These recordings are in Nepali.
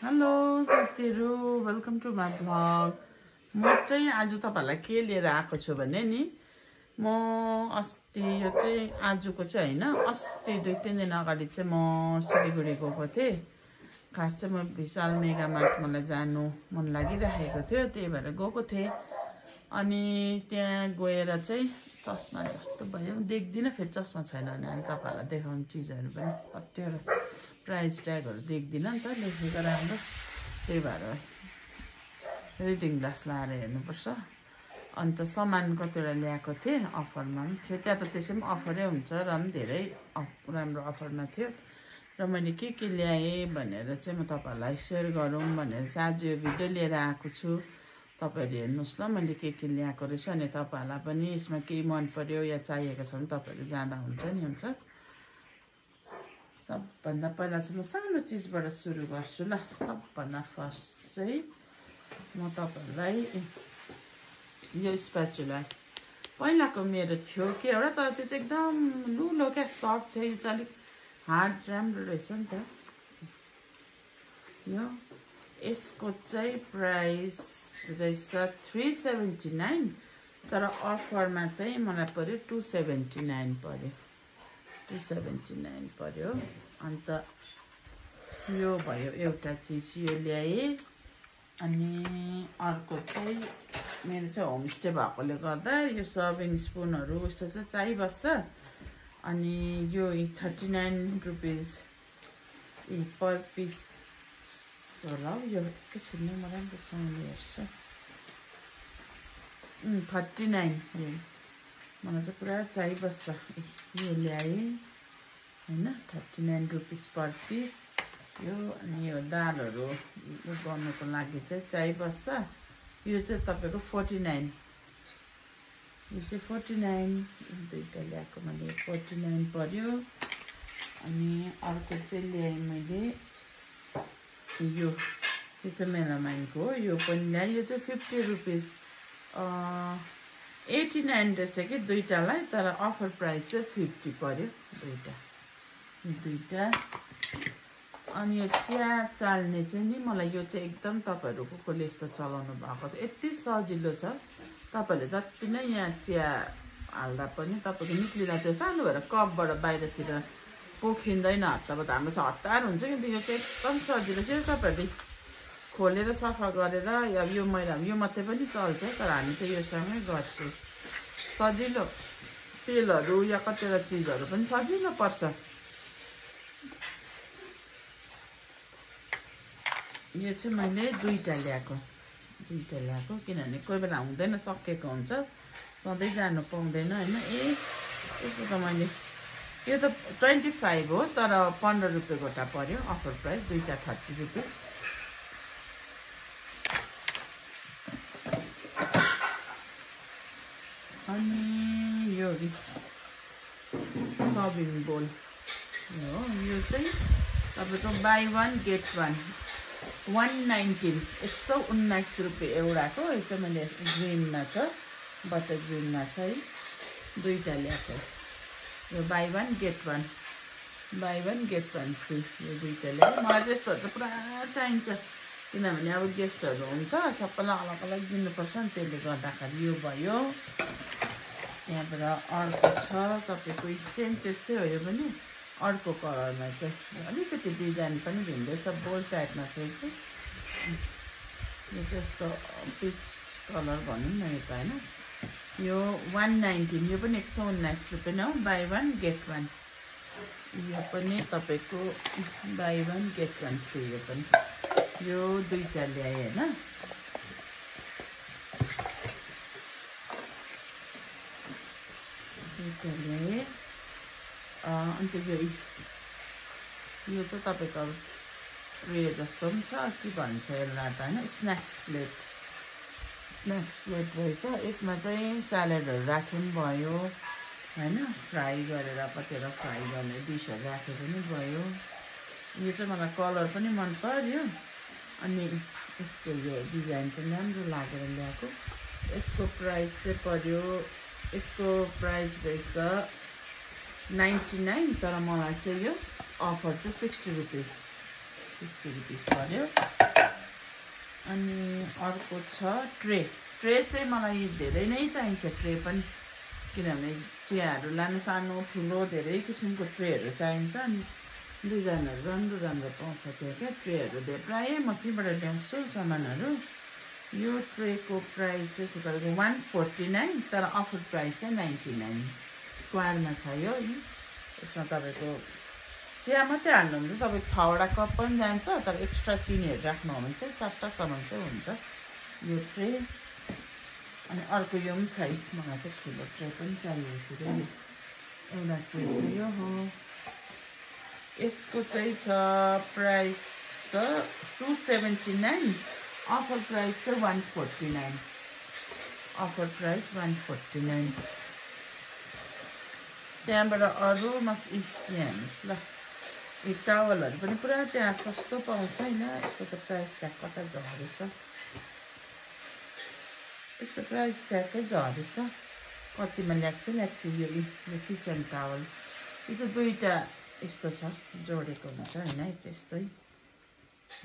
हेलो साथीहरु, वेलकम टु माई ब्लग। म चाहिँ आज तपाईहरुलाई के लिएर आएको छु भने नि, म अस्ति यो चाहिँ आजको चाहिँ हैन, अस्ति 2-3 दिन अगाडि चाहिँ म सिलिगुडी गएको थिएँ। खास चाहिँ म विशाल मेगा मार्ट मलाई जानु मन लागिरहेको थियो, त्यही भएर गएको थिएँ। अनि त्यहाँ गएर चाहिँ चस्मा जस्तो भयो, देख्दिन फेरि चस्मा छैन भने अनि तपाईहरुलाई देखाउने चीजहरु पनि कतिवटा प्राइस ट्यागहरु देख्दिन नि त लेखेको राम्रो, त्यही भएर रिडिङ ग्लास लाएर हेर्नुपर्छ। अन्त सामान कतिवटा ल्याएको थिएँ, अफरमा पनि थियो। त्यहाँ त त्यसै पनि अफरै हुन्छ र पनि धेरै राम्रो अफरमा थियो। र मैले के ल्याएँ भनेर चाहिँ म तपाईहरुलाई शेयर गरौँ भनेर चाहिँ आज यो भिडियो लिएर आएको छु। तपाईहरु हेर्नुस् ल मैले के ल्याएको रहेछ, अनि तपाईहरुलाई पनि यसमा केही मन पर्यो या चाहिएको छ भने तपाईहरु जाँदा हुन्छ नि हुन्छ। सबभन्दा पहिला चाहिँ म सानो चीजबाट सुरु गर्छु ल। सबभन्दा फर्स्ट चाहिँ म तपाईहरुलाई यो स्प्याचुला, पहिलाको मेरो थियो के एउटा, तर त्यो चाहिँ एकदम लुलो क्या, सफ्ट थियो। यो चाहिँ अलिक हार्ड राम्रो रहेछ नि त। यो यसको चाहिँ प्राइस रहेछ 379, तर अफरमा चाहिँ मलाई पर्यो 279 पर्यो, 279 पर्यो। अन्त यो भयो एउटा चीज, यो ल्याएँ। अनि अर्को चाहिँ मेरो चाहिँ होमस्टे भएकोले गर्दा यो सर्भिङ स्पुनहरु उस्तो चाहिँ चाहिबस्छ। अनि यो 39 रुपीस पर पिस होला। यो एकैछिन म राम्रोसँग हेर्छु। 39 मलाई चाहिँ पुरा चाहिबस्छ। यो ल्याएँ हैन, 39 रुपीस पर पिस यो। अनि यो दालहरु गर्नको लागि चाहिँ चाहिबस्छ। यो चाहिँ तपाईको 49, यो चाहिँ 49, दुईटा ल्याएको मैले 49 पर्यो। अनि अर्को चाहिँ ल्याएँ मैले यो चाहिँ मेलामाइनको हो, यो पनि ल्याएँ। यो चाहिँ 50 रुपीस 89 रहेछ कि दुईटालाई, तर अफर प्राइस चाहिँ 50 पर्यो दुईटा। अनि यो चिया चाल्ने चाहिँ नि मलाई यो चाहिँ एकदम तपाईहरुको कोले यस्तो चलाउनु भएको छ, यति सजिलो छ। तपाईहरुले जति नै यहाँ चिया हाल्दा पनि तपाईको निक्लिँदा त्यो सानो भएर कपबाट बाहिरतिर पोखिँदैन हत्ताबाट। हाम्रो चाहिँ हतार हुन्छ, किन्तु यो चाहिँ एकदम सजिलो छ। तपाईहरुले खोलेर सफा गरेर या यो मैला यो मात्रै पनि चल्छ, तर हामी चाहिँ यो सँगै गर्छौँ। सजिलो, तेलहरु या कतिवटा चीजहरु पनि सजिलो पर्छ। यो चाहिँ मैले दुईटा ल्याएको किनभने कोही बेला हुँदैन, सकेको हुन्छ, सधैँ जानु पाउँदैन हैन। यसको त मैले यो त 25 हो, तर 15 रुपैयाँ गोटा पर्यो, अफर प्राइस। दुईटा 30 रुपीस। अनि यो सर्भिङ बोल हो, यो चाहिँ तपाईको बाई 1 गेट 1 119, 119 रुपैयाँ एउटाको। यो चाहिँ मैले ग्रिनमा छ, बटर ग्रिनमा छ है। दुईटा ल्याएको, यो बाई 1 गेट 1 फ्री, यो दुईटा ल्याएँ। मलाई चाहिँ यस्तोहरु चाहिँ पुरा चाहिन्छ, किनभने अब गेस्टहरु हुन्छ, सबैलाई अलग अलग दिनुपर्छ नि, त्यसले गर्दाखेरि यो भयो। त्यहाँबाट अर्को छ तपाईको सेम त्यस्तै हो, यो पनि अर्को कलरमा चाहिँ अलिकति डिजाइन पनि भिन्दै छ, बोल टाइपमा छ। यो चाहिँ यस्तो पिच कलर भनौँ न यो त हैन। यो 119, यो पनि 119 रुपैयाँ हो, बाई 1 गेट 1। यो पनि तपाईको बाई 1 गेट 1 फ्री। यो पनि यो दुईटा ल्याएँ हैन। दुईटा ल्याएँ। अन्त यो चाहिँ तपाईको ट्रे जस्तो पनि छ, के भन्छ यसलाई त हैन, स्न्याक्स प्लेट रहेछ। यसमा चाहिँ स्यालेडहरु राखे पनि भयो हैन, फ्राई गरेर कतिवटा फ्राई गर्ने डिसहरु राखे पनि भयो। यो चाहिँ मलाई कलर पनि मन पर्यो, अनि यसको यो डिजाइन पनि राम्रो लागेर ल्याएको। यसको प्राइस चाहिँ पर्यो, यसको प्राइस रहेछ 99, तर मलाई चाहिँ यो अफर चाहिँ 60 रुपीस 50 रुपैयाँ पर्यो। अनि अर्को छ ट्रे चाहिँ मलाई धेरै नै चाहिन्छ ट्रे पनि, किनभने चियाहरू लानु सानो ठुलो धेरै किसिमको ट्रेहरू चाहिन्छ। अनि डिजाइनहरू राम्रो पाउँछ त्यो क्या ट्रेहरू धेरै प्रायः म त्यहीँबाट ल्याउँछु सामानहरू। यो ट्रेको प्राइस चाहिँ तपाईँको 149, तर अफर प्राइस चाहिँ 99 स्क्वायरमा छ यो। यसमा तपाईँको चिया मात्रै हाल्नुहुन्छ, तपाईँको 6वटा कप पनि जान्छ, तर एक्स्ट्रा चिनीहरू राख्नु हो भने चाहिँ 4टासम्म चाहिँ हुन्छ यो ट्रे। अनि अर्को यो पनि छ, मलाई चाहिँ ठुलो ट्रे पनि चाहिएको थियो। एउटा ट्रे चाहिँ यो हो, यसको चाहिँ छ प्राइस छ 279, अफर प्राइस चाहिँ 149, अफर प्राइस 149। त्यहाँबाट अरू यहाँ हेर्नुहोस् ल, यो टावलहरू पनि पुरा त्यहाँ सस्तो पाउँछ होइन। यसको त प्राइस ट्याग कता झरेछ, यसको प्राइस ट्यागै झरेछ। कतिमा ल्याएको थियो यो किचन टावल, यो चाहिँ 2टा यस्तो छ, जोडेको हुन्छ होइन, यस्तै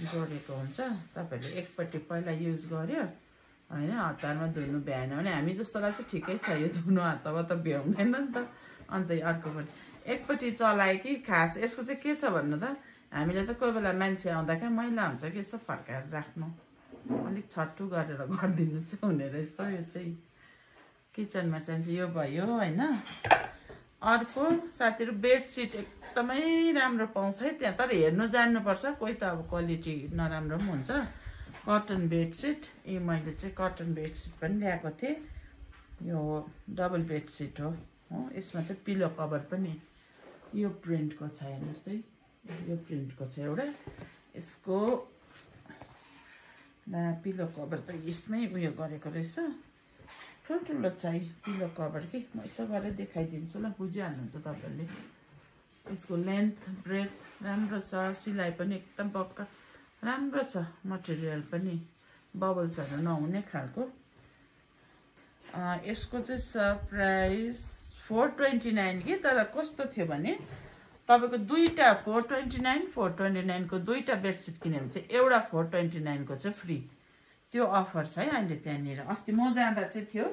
जोडेको हुन्छ। तपाईँहरूले एकपट्टि पहिला युज गर्यो होइन, हतारमा धुनु भ्याएन भने, हामी जस्तोलाई चाहिँ ठिकै छ यो धुनु, हातमा त भ्याउँदैन नि त। अन्त अर्कोपट्टि एकपट्टि चलायो कि खास यसको चाहिँ के छ भन्नु त, हामीले चाहिँ कोही बेला मान्छे आउँदा क्या मैला हुन्छ कि यसो फर्काएर राख्नु, अलिक छट्टु गरेर गरिदिनु चाहिँ हुने रहेछ। यो चाहिँ किचनमा चाहिन्छ, यो भयो होइन। अर्को साथीहरू बेडसिट एकदमै राम्रो पाउँछ है त्यहाँ, तर हेर्नु जान्नुपर्छ, कोही त अब क्वालिटी नराम्रो पनि हुन्छ। कटन बेडसिट, मैले चाहिँ कटन बेडसिट पनि ल्याएको थिएँ। यो डबल बेडसिट हो, यसमा चाहिँ पिलो कभर पनि यो प्रिन्टको छ, हेर्नुहोस् है, यो प्रिन्टको छ एउटा। यसको पिलो कभर त यसमै उयो गरेको रहेछ, ठुल्ठुलो चाहिँ पिलो कभर कि म यसो गरेर देखाइदिन्छु ल, बुझिहाल्नुहुन्छ तपाईँहरूले। यसको लेन्थ ब्रेथ राम्रो छ, सिलाइ पनि एकदम पक्का राम्रो छ, मटेरियल पनि बबल्सहरू नहुने खालको। यसको चाहिँ छ प्राइस 429 कि, तर कस्तो थियो भने तपाईँको 2टा 429 को 2टा बेडसिट किन्यो भने चाहिँ एउटा 429 को चाहिँ फ्री, त्यो अफर छ है अहिले त्यहाँनिर। अस्ति म जाँदा चाहिँ थियो,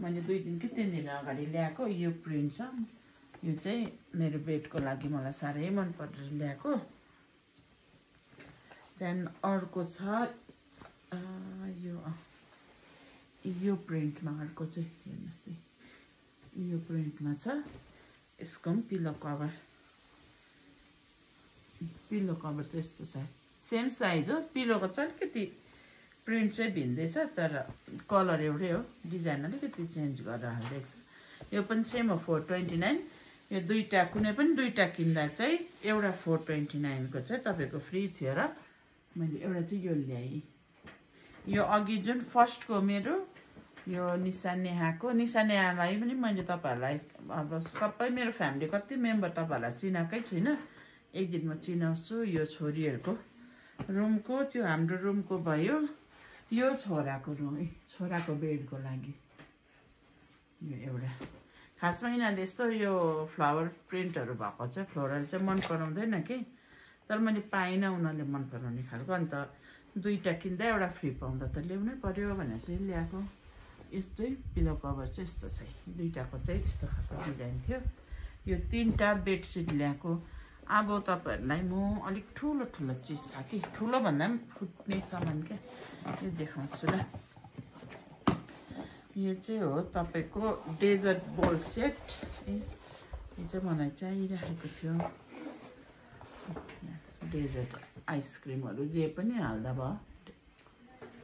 मैले 2 दिन कि 3 दिन अगाडि ल्याएको। यो प्रिन्ट छ, यो चाहिँ मेरो बेडको लागि मलाई साह्रै मन परेर ल्याएको। त्यहाँदेखि अर्को छ यो प्रिन्टमा, अर्को चाहिँ हेर्नुहोस् है, यो प्रिन्टमा छ। यसको पनि पिलो कभर चाहिँ यस्तो छ, सेम साइज हो। पिलोको चाहिँ अलिकति प्रिन्ट चाहिँ भिन्दै छ, तर कलर एउटै हो, डिजाइन अलिकति चेन्ज गरेर हालिदिएको छ। यो पनि सेम हो 429। यो 2टा कुनै पनि 2टा किन्दा चाहिँ एउटा 429 को चाहिँ तपाईँको फ्री थियो र मैले एउटा चाहिँ यो ल्याएँ। यो अघि जुन फर्स्टको मेरो यो निशा नेहालाई पनि मैले तपाईँहरूलाई अब सबै मेरो फ्यामिली कति मेम्बर तपाईँहरूलाई चिनाएकै छुइनँ, एक दिन म चिनाउँछु। यो छोरीहरूको रुमको, त्यो हाम्रो रुमको भयो, यो छोराको बेडको लागि यो एउटा। खासमा यिनीहरूले यस्तो यो फ्लावर प्रिन्टहरू भएको चाहिँ फ्लोरल चाहिँ मन पराउँदैन कि, तर मैले पाइनँ उनीहरूले मन पराउने खालको। अन्त 2टा किन्दा एउटा फ्री पाउँदा त ल्याउनै पर्यो भनेर चाहिँ ल्याएको। यस्तै पिलो कभर चाहिँ यस्तो छ, 2टाको चाहिँ यस्तो खालको डिजाइन थियो। यो 3टा बेडसिट ल्याएको। अब तपाईँहरूलाई म अलिक ठुलो चिज छ कि, ठुलो भन्दा पनि फुट्ने सामान क्या, यो देखाउँछु ल। यो चाहिँ हो तपाईँको डेजर्ट बोल सेट, यो चाहिँ मलाई चाहिरहेको थियो। डेजर्ट आइसक्रिमहरू जे पनि हाल्दा भयो।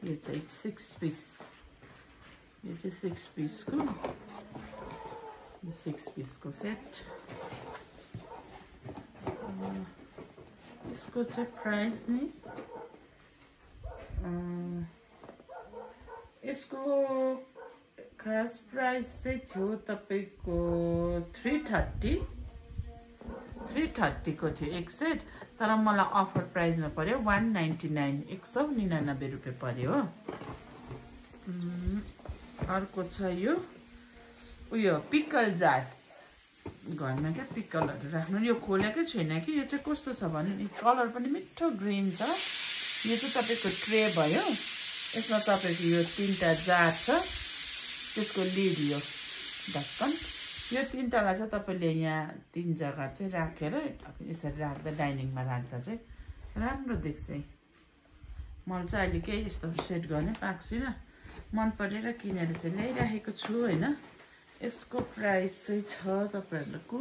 यो चाहिँ 6 पिस, यो चाहिँ 6 पिसको, यो 6 पिसको सेट। यसको चाहिँ प्राइस नि, यसको खास प्राइस चाहिँ थियो तपाईँको 330 को थियो एक सेट, तर मलाई अफर प्राइसमा पर्यो 199, 199 रुपियाँ पर्यो हो। अर्को छ यो उयो पिकल जार, घरमा क्या पिकलहरू राख्नु। यो खोलेकै छैन कि, यो चाहिँ कस्तो छ भने कलर पनि मिठो ग्रिन छ। यो चाहिँ तपाईँको ट्रे भयो, यसमा तपाईँको यो 3टा जार छ, त्यसको लिड यो ढक्कन। यो 3टालाई चाहिँ तपाईँले यहाँ 3 जग्गा चाहिँ राखेर यसरी राख्दा डाइनिङमा राख्दा चाहिँ राम्रो देख्छ। मैले चाहिँ अहिले केही यस्तो सेट गर्ने पाएको छुइनँ, मन परेर किनेर चाहिँ ल्याइराखेको छु होइन। यसको प्राइस चाहिँ छ तपाईँहरूको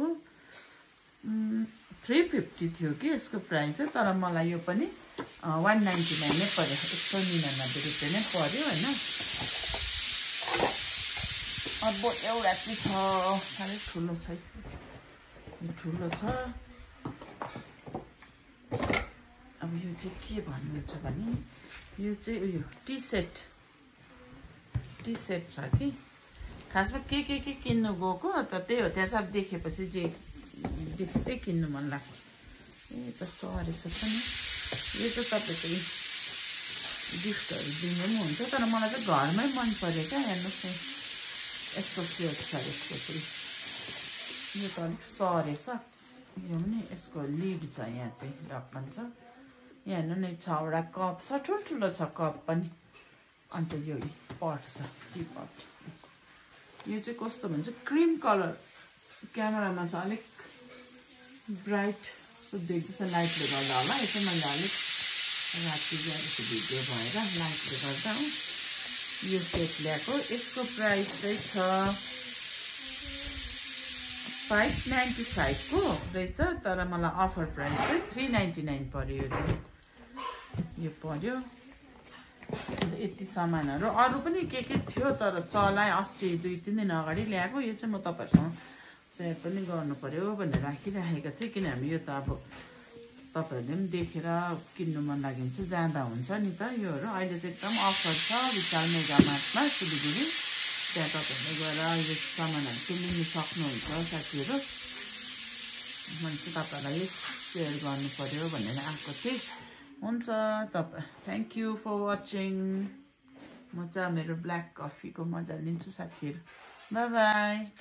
350 थियो कि यसको प्राइस चाहिँ, तर मलाई यो पनि 199 नै पर्यो, 199 रुपियाँ नै पर्यो होइन। अब एउटा चाहिँ छ, साह्रै ठुलो छ, ठुलो छ। अब यो चाहिँ के भन्नुहुन्छ भने यो चाहिँ उयो टी सेट छ कि, खासमा के किन्नु गएको त त्यही हो, त्यहाँ चाहिँ अब देखेपछि जे त्यही किन्नु मन लाग्छ। ए त सरेछ नि, यो चाहिँ तपाईँको गिफ्टहरू दिनु पनि हुन्छ, तर मलाई चाहिँ घरमै मन पऱ्यो क्या। हेर्नुहोस् न यस्तो सेट छ यसको चाहिँ, यो त अलिक सरेछ। यो पनि यसको लिड छ, यहाँ चाहिँ ढक्कन छ। यहाँ हेर्नु न 6वटा कप छ, ठुल्ठुलो छ कप पनि। अन्त यो पट छ, टी पट। यो चाहिँ कस्तो भन्छ क्रिम कलर, क्यामेरामा छ अलिक ब्राइट सो देख्दैछ, लाइटले गर्दा होला। यो चाहिँ मैले अलिक राति गरेको भिडियो भएर लाइटले गर्दा हो यो सेट ल्याएको। यसको प्राइस चाहिँ छ 595 को रहेछ, तर मलाई अफर प्राइस चाहिँ 399 पर्यो। यो चाहिँ यो पर्यो। यति सामानहरू अरू पनि के थियो, तर चलाए अस्ति 2-3 दिन अगाडि ल्याएको। यो चाहिँ म तपाईँहरूसँग सेयर पनि गर्नु पर्यो भनेर राखिराखेको थिएँ, किनभने यो त अब तपाईँहरूले पनि देखेर किन्नु मन लाग्यो भने चाहिँ जाँदा हुन्छ नि त योहरू। अहिले चाहिँ एकदम अफर छ विशाल मेगा मार्टमा सिलगढी, त्यहाँ तपाईँहरूले गएर यो सामानहरू चाहिँ लिनु सक्नुहुन्छ साथीहरू। मैले चाहिँ तपाईँहरूलाई सेयर गर्नु पर्यो भनेर आएको थिएँ। हुन्छ तपाईँ, थ्याङ्क यू फर वाचिङ। म चाहिँ मेरो ब्ल्याक कफीको मजा लिन्छु साथीहरू, बाई बाई।